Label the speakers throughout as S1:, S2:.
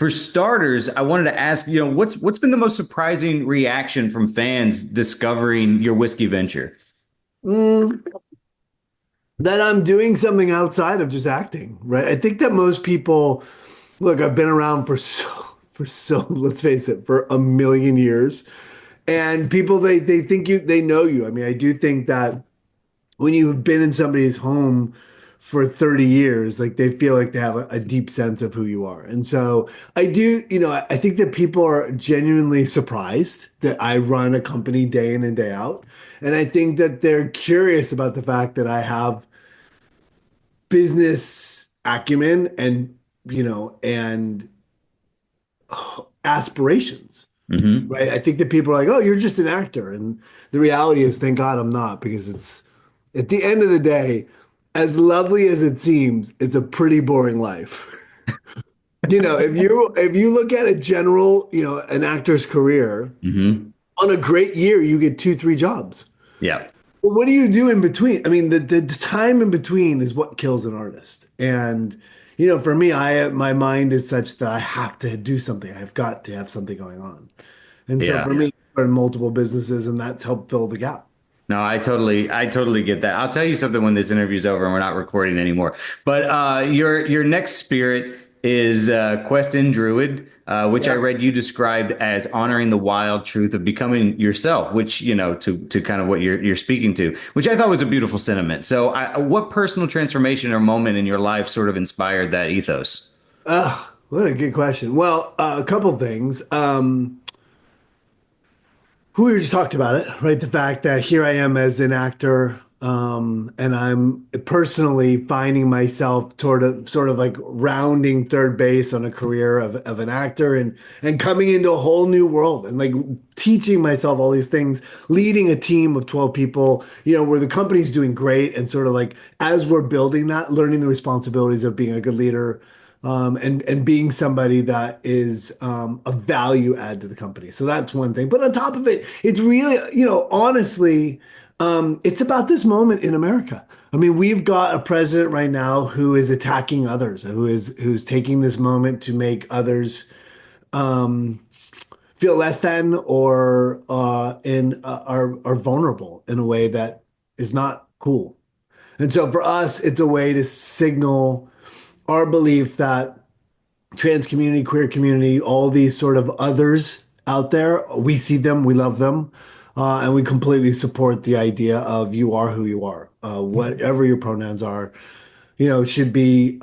S1: For starters, I wanted to ask, what's been the most surprising reaction from fans discovering your whiskey venture?
S2: Mm, that I'm doing something outside of just acting, right? I think that most people, look, I've been around let's face it, for a million years. And people, they think they know you. I mean, I do think that when you've been in somebody's home for 30 years, like they feel like they have a deep sense of who you are. And so I do, I think that people are genuinely surprised that I run a company day in and day out. And I think that they're curious about the fact that I have business acumen and aspirations,
S1: Hmm.
S2: right? I think that people are like, "Oh, you're just an actor," and the reality is, thank God I'm not, because it's at the end of the day, as lovely as it seems, it's a pretty boring life. If you look at a general, an actor's career,
S1: Hmm.
S2: on a great year, you get two, three jobs.
S1: Yeah.
S2: Well, what do you do in between? I mean, the time in between is what kills an artist. And, for me, my mind is such that I have to do something. I've got to have something going on. And so for
S1: Yeah.
S2: me, I run multiple businesses, and that's helped fill the gap.
S1: No, I totally get that. I'll tell you something when this interview's over and we're not recording anymore. But your next spirit is Quest in Druid, which I
S2: Yeah.
S1: read you described as honoring the wild truth of becoming yourself, which to kind of what you're speaking to, which I thought was a beautiful sentiment. So, what personal transformation or moment in your life sort of inspired that ethos?
S2: What a good question. Well, a couple things. We just talked about it, right? The fact that here I am as an actor, and I'm personally finding myself sort of like rounding third base on a career of an actor and coming into a whole new world and like teaching myself all these things, leading a team of 12 people, where the company's doing great and sort of like as we're building that, learning the responsibilities of being a good leader, and being somebody that is a value add to the company. So that's one thing. But on top of it, it's really, honestly, it's about this moment in America. I mean, we've got a president right now who is attacking others, who's taking this moment to make others feel less than or are vulnerable in a way that is not cool. And so for us, it's a way to signal our belief that trans community, queer community, all these sort of others out there, we see them, we love them, and we completely support the idea of you are who you are. Whatever your pronouns are, should be,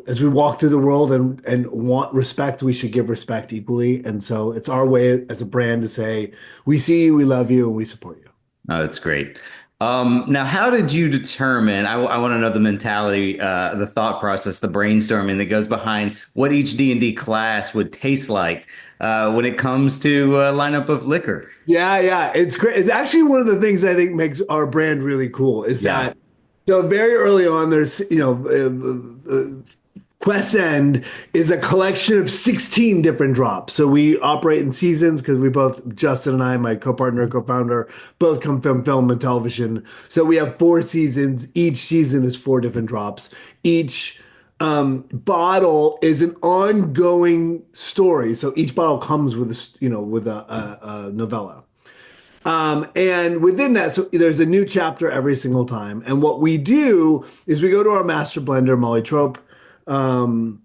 S2: as we walk through the world and want respect, we should give respect equally. And so it's our way as a brand to say, we see you, we love you, and we support you.
S1: Oh, that's great. Now, how did you determine? I want to know the mentality, the thought process, the brainstorming that goes behind what each D&D class would taste like when it comes to lineup of liquor.
S2: Yeah, yeah, it's great. It's actually one of the things I think makes our brand really cool is
S1: Yeah.
S2: that so very early on, there's Quest End is a collection of 16 different drops. So we operate in seasons because we both, Justin and I, my co-partner, co-founder, both come from film and television. So we have 4 seasons. Each season is 4 different drops. Each bottle is an ongoing story. So each bottle comes with a novella. And within that, so there's a new chapter every single time. And what we do is we go to our master blender, Molly Trope, um,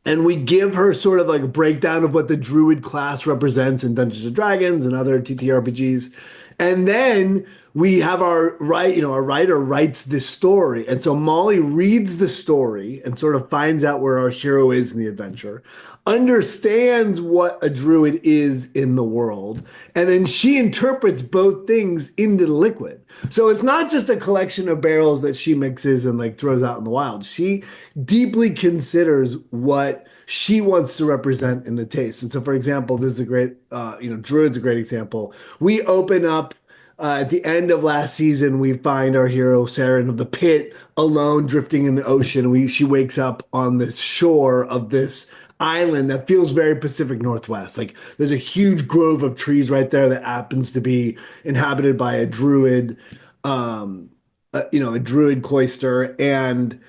S2: and we give her sort of like a breakdown of what the Druid class represents in Dungeons and Dragons and other TTRPGs. And then we have our writer writes this story. And so Molly reads the story and sort of finds out where our hero is in the adventure, understands what a druid is in the world, and then she interprets both things into the liquid. So it's not just a collection of barrels that she mixes and like throws out in the wild. She deeply considers what she wants to represent in the taste. And so, for example, this is a great, Druid's a great example. We open up at the end of last season, we find our hero Saren of the Pit alone, drifting in the ocean. She wakes up on the shore of this island that feels very Pacific Northwest. Like there's a huge grove of trees right there that happens to be inhabited by a druid, a druid cloister, and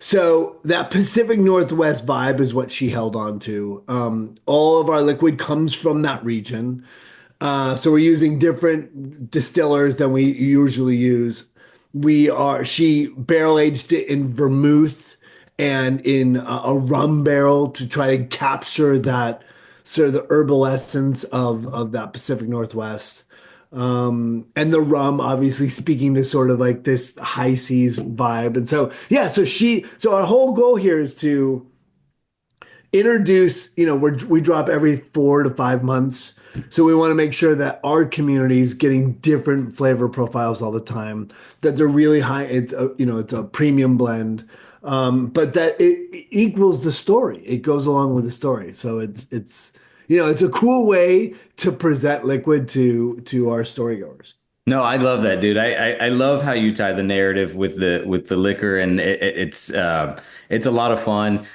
S2: So that Pacific Northwest vibe is what she held on to. All of our liquid comes from that region. So we're using different distillers than we usually use. She barrel aged it in vermouth and in a rum barrel to try to capture that sort of the herbal essence of that Pacific Northwest. And the rum obviously speaking to sort of like this high seas vibe. And so, yeah, so our whole goal here is to introduce, we drop every 4 to 5 months. So we want to make sure that our community is getting different flavor profiles all the time, that they're really high. It's a premium blend, but that it equals the story. It goes along with the story. So it's a cool way to present liquid to our storygoers.
S1: No, I love that, dude. I love how you tie the narrative with the liquor, and it's a lot of fun.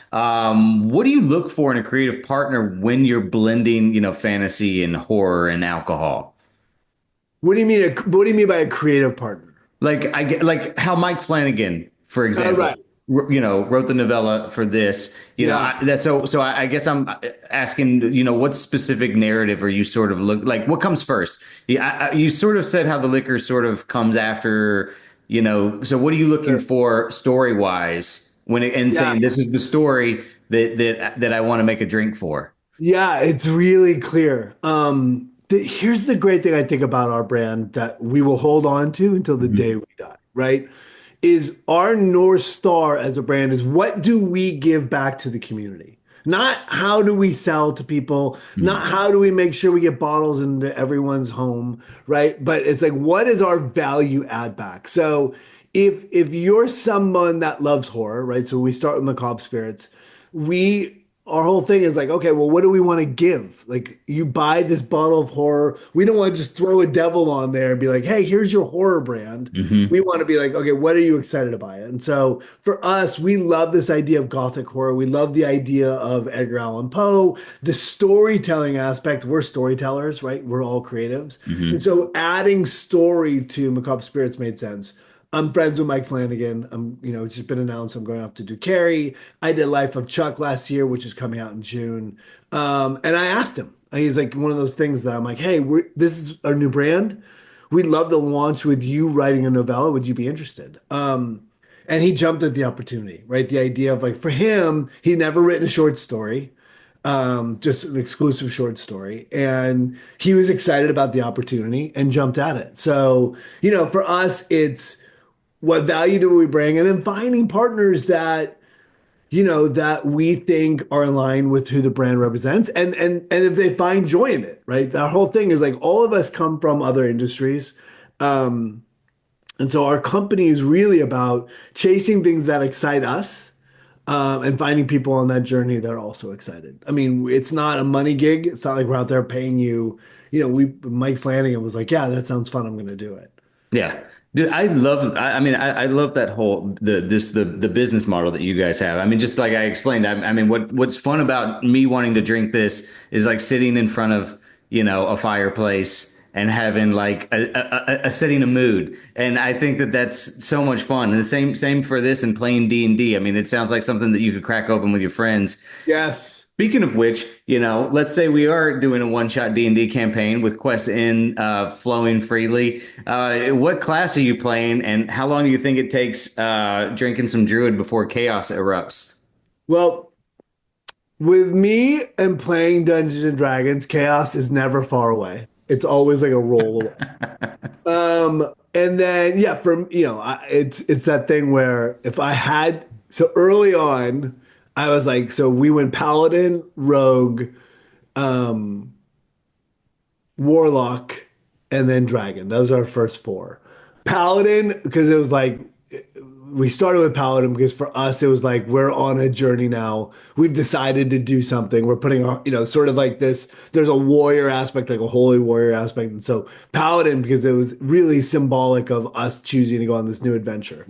S1: What do you look for in a creative partner when you're blending, fantasy and horror and alcohol?
S2: What do you mean? What do you mean by a creative partner?
S1: Like I get like how Mike Flanagan, for example,
S2: Right.
S1: wrote the novella for this.
S2: Yeah.
S1: I guess I'm asking, what specific narrative are you sort of look like? What comes first? Yeah, you sort of said how the liquor sort of comes after, So what are you looking
S2: Sure.
S1: for story wise and
S2: Yeah.
S1: saying this is the story that I want to make a drink for?
S2: Yeah, it's really clear. Here's the great thing I think about our brand that we will hold on to until the day we die, right? Is our North Star as a brand is what do we give back to the community? Not how do we sell to people, not
S1: Mhm.
S2: how do we make sure we get bottles into everyone's home, right? But it's like what is our value add back? So if you're someone that loves horror, right? So we start with Macabre Spirits, we our whole thing is like, okay, well, what do we want to give? Like, you buy this bottle of horror. We don't want to just throw a devil on there and be like, hey, here's your horror brand.
S1: Hmm.
S2: We want to be like, okay, what are you excited to buy? And so for us, we love this idea of Gothic horror. We love the idea of Edgar Allan Poe, the storytelling aspect. We're storytellers, right? We're all creatives. And
S1: Hmm.
S2: so adding story to Macabre Spirits made sense. I'm friends with Mike Flanagan. It's just been announced I'm going up to do Carrie. I did Life of Chuck last year, which is coming out in June. And I asked him. He's like one of those things that I'm like, hey, this is our new brand. We'd love to launch with you writing a novella. Would you be interested? And he jumped at the opportunity, right? The idea of like for him, he'd never written a short story, just an exclusive short story. And he was excited about the opportunity and jumped at it. So, for us, it's what value do we bring? And then finding partners that we think are in line with who the brand represents and if they find joy in it, right? That whole thing is like all of us come from other industries. And so our company is really about chasing things that excite us, and finding people on that journey that are also excited. I mean, it's not a money gig. It's not like we're out there paying you. Mike Flanagan was like, yeah, that sounds fun. I'm going to do it.
S1: Yeah. Dude, I love I mean I love that whole the business model that you guys have. I mean, just like I explained, I mean what's fun about me wanting to drink this is like sitting in front of, a fireplace and having like a setting a mood. And I think that that's so much fun. And the same for this and playing D&D. I mean, it sounds like something that you could crack open with your friends.
S2: Yes.
S1: Speaking of which, let's say we are doing a one-shot D&D campaign with quests in flowing freely. What class are you playing, and how long do you think it takes drinking some Druid before chaos erupts?
S2: Well, with me and playing Dungeons and Dragons, chaos is never far away. It's always like a roll away. And then yeah, it's that thing where if I had so early on, I was like, so we went Paladin, Rogue, um, Warlock, and then Dragon. Those are our first four. Paladin, because it was like we started with Paladin because for us it was like we're on a journey now. We've decided to do something. We're putting our, sort of like this. There's a warrior aspect, like a holy warrior aspect, and so Paladin because it was really symbolic of us choosing to go on this new adventure.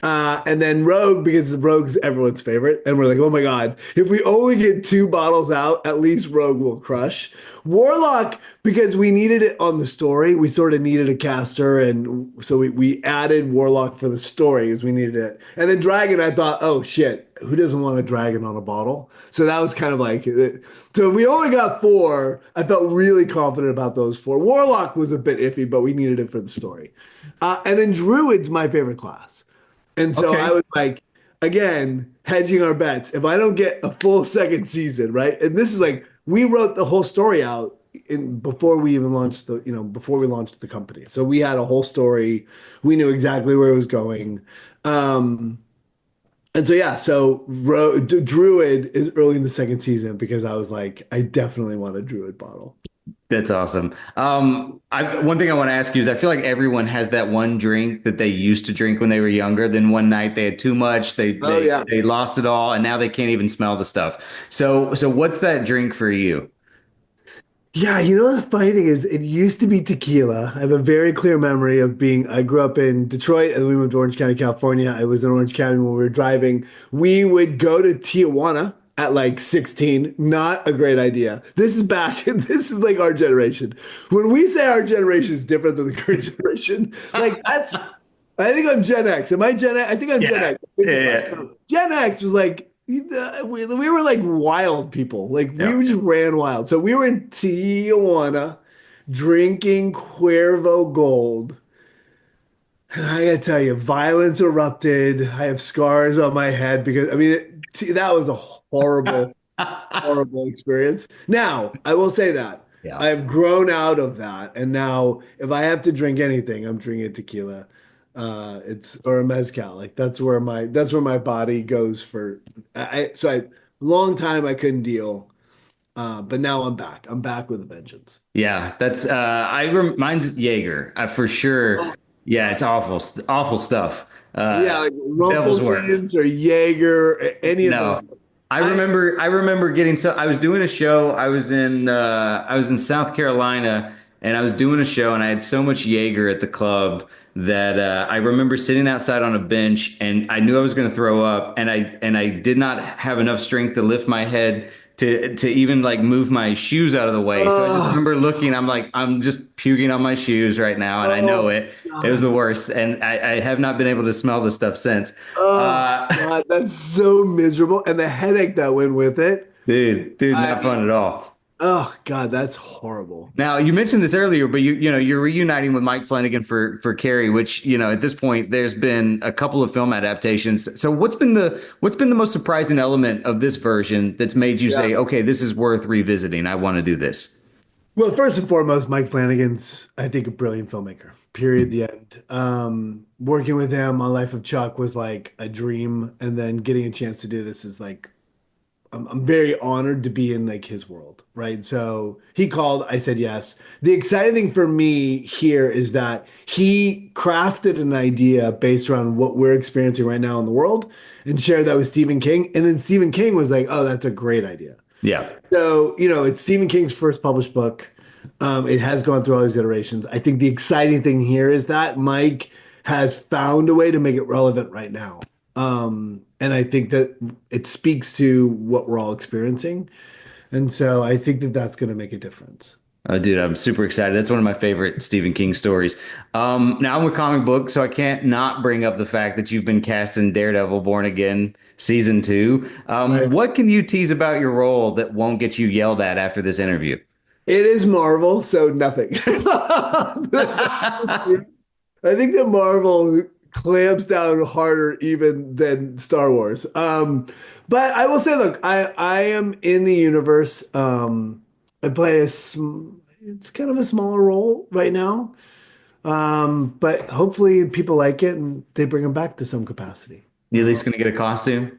S2: And then Rogue, because Rogue's everyone's favorite. And we're like, oh my God, if we only get two bottles out, at least Rogue will crush. Warlock, because we needed it on the story. We sort of needed a caster. And so we added Warlock for the story because we needed it. And then Dragon, I thought, oh shit, who doesn't want a dragon on a bottle? So that was kind of like, so we only got four. I felt really confident about those four. Warlock was a bit iffy, but we needed it for the story. And then Druid's my favorite class. And so I
S1: Okay.
S2: was like, again, hedging our bets. If I don't get a full second season, right? And this is like we wrote the whole story out in before we even launched before we launched the company. So we had a whole story. We knew exactly where it was going. Um, and so yeah, so Druid is early in the second season because I was like, I definitely want a Druid bottle.
S1: That's awesome. One thing I want to ask you is I feel like everyone has that one drink that they used to drink when they were younger. Then one night they had too much,
S2: Oh yeah.
S1: they lost it all, and now they can't even smell the stuff. So what's that drink for you?
S2: Yeah, you know the funny thing is, it used to be tequila. I have a very clear memory of I grew up in Detroit and we moved to Orange County, California. I was in Orange County when we were driving. We would go to Tijuana at like 16. Not a great idea. This is back, this is like our generation. When we say our generation is different than the current generation, like I think I'm Gen X. Am I Gen X? I think I'm Gen
S1: Yeah.
S2: X. 55.
S1: Yeah.
S2: So Gen X was like, we were like wild people. Like we
S1: Yeah.
S2: just ran wild. So we were in Tijuana drinking Cuervo Gold. And I gotta tell you, violence erupted. I have scars on my head because I mean, that was a horrible, horrible experience. Now, I will say that
S1: Yeah.
S2: I have grown out of that, and now if I have to drink anything, I'm drinking tequila. It's or a mezcal. Like that's where my body goes for. Long time I couldn't deal, but now I'm back. I'm back with a vengeance.
S1: Yeah, that's mine's Jaeger for sure.
S2: Oh
S1: Yeah,
S2: God.
S1: it's awful, awful stuff.
S2: Yeah, like
S1: Devil's work.
S2: Rumpelmans or Jaeger, any of those.
S1: No. I
S2: I
S1: remember I remember getting so I was doing a show. I was in South Carolina and I was doing a show and I had so much Jaeger at the club that I remember sitting outside on a bench and I knew I was going to throw up and I did not have enough strength to lift my head to even like move my shoes out of the way. So I just
S2: oh
S1: remember looking, I'm like, I'm just puking on my shoes right now and I know
S2: oh
S1: it. It was
S2: God.
S1: the worst and I have not been able to smell the stuff since.
S2: Oh
S1: Uh,
S2: God, that's so miserable. And the headache that went with it.
S1: dude,
S2: I
S1: not fun
S2: mean,
S1: at all.
S2: oh God, that's horrible.
S1: Now, you mentioned this earlier, but you're reuniting with Mike Flanagan for Carrie, which, at this point there's been a couple of film adaptations. So what's been the most surprising element of this version that's made you
S2: Yeah.
S1: say, okay, this is worth revisiting. I want to do this.
S2: Well, first and foremost, Mike Flanagan's, I think, a brilliant filmmaker. Period. The end. Working with him on Life of Chuck was like a dream, and then getting a chance to do this is like I'm very honored to be in like his world, right? So he called, I said yes. The exciting thing for me here is that he crafted an idea based around what we're experiencing right now in the world and shared that with Stephen King. And then Stephen King was like, oh, that's a great idea.
S1: Yeah.
S2: So, it's Stephen King's first published book. It has gone through all these iterations. I think the exciting thing here is that Mike has found a way to make it relevant right now. And I think that it speaks to what we're all experiencing. And so I think that that's going to make a difference.
S1: Oh, dude, I'm super excited. That's one of my favorite Stephen King stories. Now I'm with comic book, so I can't not bring up the fact that you've been cast in Daredevil Born Again season two.
S2: Right.
S1: What can you tease about your role that won't get you yelled at after this interview?
S2: It is Marvel, so nothing. I think that Marvel clamps down harder even than Star Wars. But I will say, look, I am in the universe. I play it's kind of a smaller role right now. But hopefully people like it and they bring them back to some capacity.
S1: You at least gonna get a costume?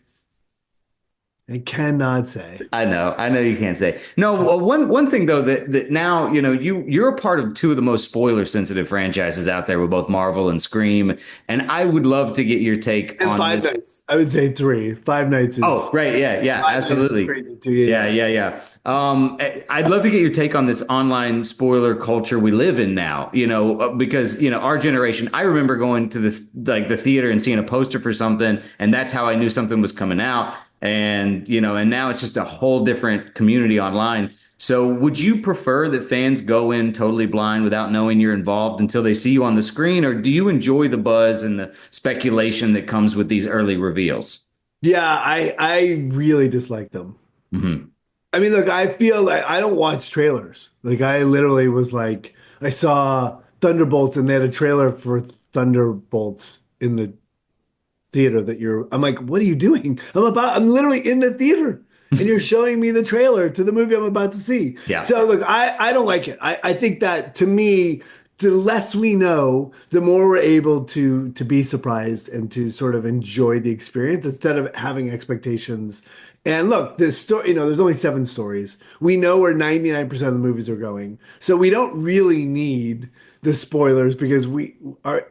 S2: I cannot say.
S1: I know you can't say. No, well, one thing though that now, you're a part of two of the most spoiler sensitive franchises out there with both Marvel and Scream, and I would love to get your take
S2: And
S1: on
S2: Five
S1: this.
S2: Nights. I would say three. Five Nights
S1: Oh,
S2: is
S1: right, yeah, yeah,
S2: Five Nights is
S1: absolutely.
S2: crazy too. Yeah,
S1: Yeah,
S2: yeah.
S1: yeah, yeah. I'd love to get your take on this online spoiler culture we live in now, because, our generation, I remember going to the theater and seeing a poster for something, and that's how I knew something was coming out. And now it's just a whole different community online. So would you prefer that fans go in totally blind without knowing you're involved until they see you on the screen, or do you enjoy the buzz and the speculation that comes with these early reveals?
S2: Yeah, I really dislike them.
S1: Hmm.
S2: I mean, look, I feel like I don't watch trailers. Like I literally was like, I saw Thunderbolts and they had a trailer for Thunderbolts in the theater that you're. I'm like, what are you doing? I'm literally in the theater and you're showing me the trailer to the movie I'm about to see.
S1: Yeah.
S2: So look, I don't like it. I think that to me, the less we know, the more we're able to be surprised and to sort of enjoy the experience instead of having expectations. And look, this story, there's only seven stories. We know where 99% of the movies are going. So we don't really need the spoilers because we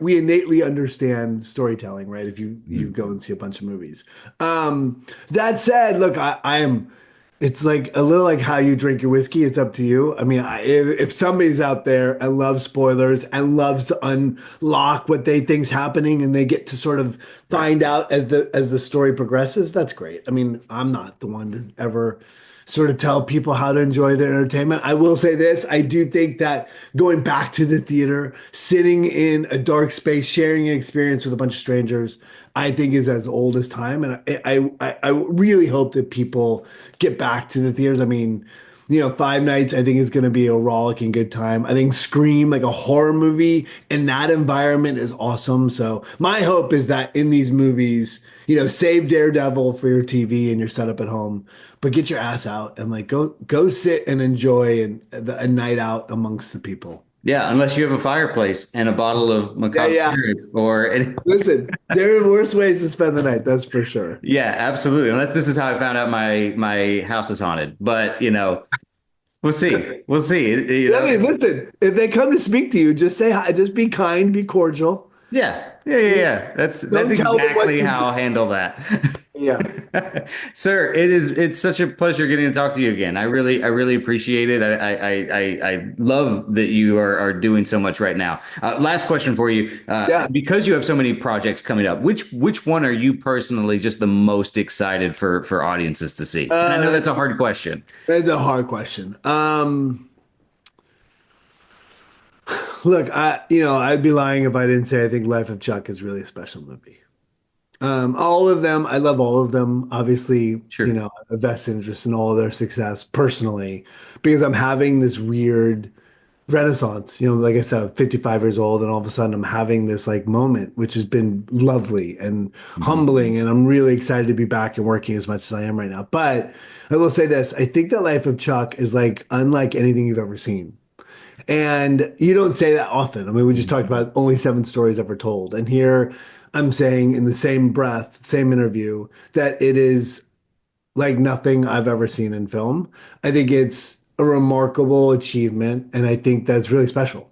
S2: innately understand storytelling, right? If you go and see a bunch of movies. That said, look, I am. It's like a little like how you drink your whiskey. It's up to you. I mean, if somebody's out there and loves spoilers and loves to unlock what they think's happening, and they get to sort of
S1: Right.
S2: find out as the story progresses, that's great. I mean, I'm not the one to ever sort of tell people how to enjoy their entertainment. I will say this, I do think that going back to the theater, sitting in a dark space, sharing an experience with a bunch of strangers, I think is as old as time. And I really hope that people get back to the theaters. I mean, Five Nights, I think is going to be a rollicking good time. I think Scream, like a horror movie in that environment is awesome. So my hope is that in these movies, save Daredevil for your TV and your setup at home, but get your ass out and like go sit and enjoy a night out amongst the people.
S1: Yeah, unless you have a fireplace and a bottle of
S2: Yeah,
S1: macabre
S2: yeah.
S1: spirits or
S2: Listen, there are worse ways to spend the night, that's for sure.
S1: yeah, absolutely. Unless this is how I found out my house is haunted. But, we'll see. We'll see.
S2: I mean, listen, if they come to speak to you, just say hi, just be kind, be cordial.
S1: Yeah. Yeah, yeah, yeah. That's
S2: Don't tell them what
S1: exactly
S2: to
S1: how
S2: do.
S1: I'll handle that.
S2: Yeah.
S1: Sir, it's such a pleasure getting to talk to you again. I really appreciate it. I love that you are doing so much right now. Last question for you.
S2: Yeah.
S1: Because you have so many projects coming up, which one are you personally just the most excited for audiences to see? And I know that's a hard question.
S2: That's a hard question. Look, I'd be lying if I didn't say I think Life of Chuck is really a special movie. All of them, I love all of them. Obviously,
S1: Sure.
S2: a vested interest in all of their success personally, because I'm having this weird renaissance. Like I said, I'm 55 years old, and all of a sudden I'm having this like moment, which has been lovely and
S1: Mhm.
S2: humbling, and I'm really excited to be back and working as much as I am right now. But I will say this, I think that Life of Chuck is like unlike anything you've ever seen. And you don't say that often. I mean, we just talked about only seven stories ever told. And here I'm saying in the same breath, same interview, that it is like nothing I've ever seen in film. I think it's a remarkable achievement, and I think that's really special.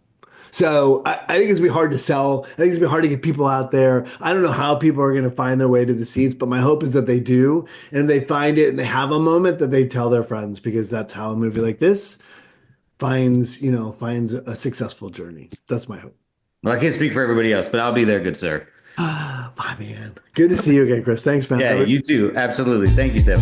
S2: So I think it's gonna be hard to sell. I think it's gonna be hard to get people out there. I don't know how people are gonna find their way to the seats, but my hope is that they do. And if they find it and they have a moment, that they tell their friends, because that's how a movie like this finds a successful journey. That's my hope.
S1: Well, I can't speak for everybody else, but I'll be there, good sir.
S2: Ah, my man. Good to see you again, Chris. Thanks, man. I
S1: Yeah,
S2: really
S1: you too. Absolutely. Thank you, Tim.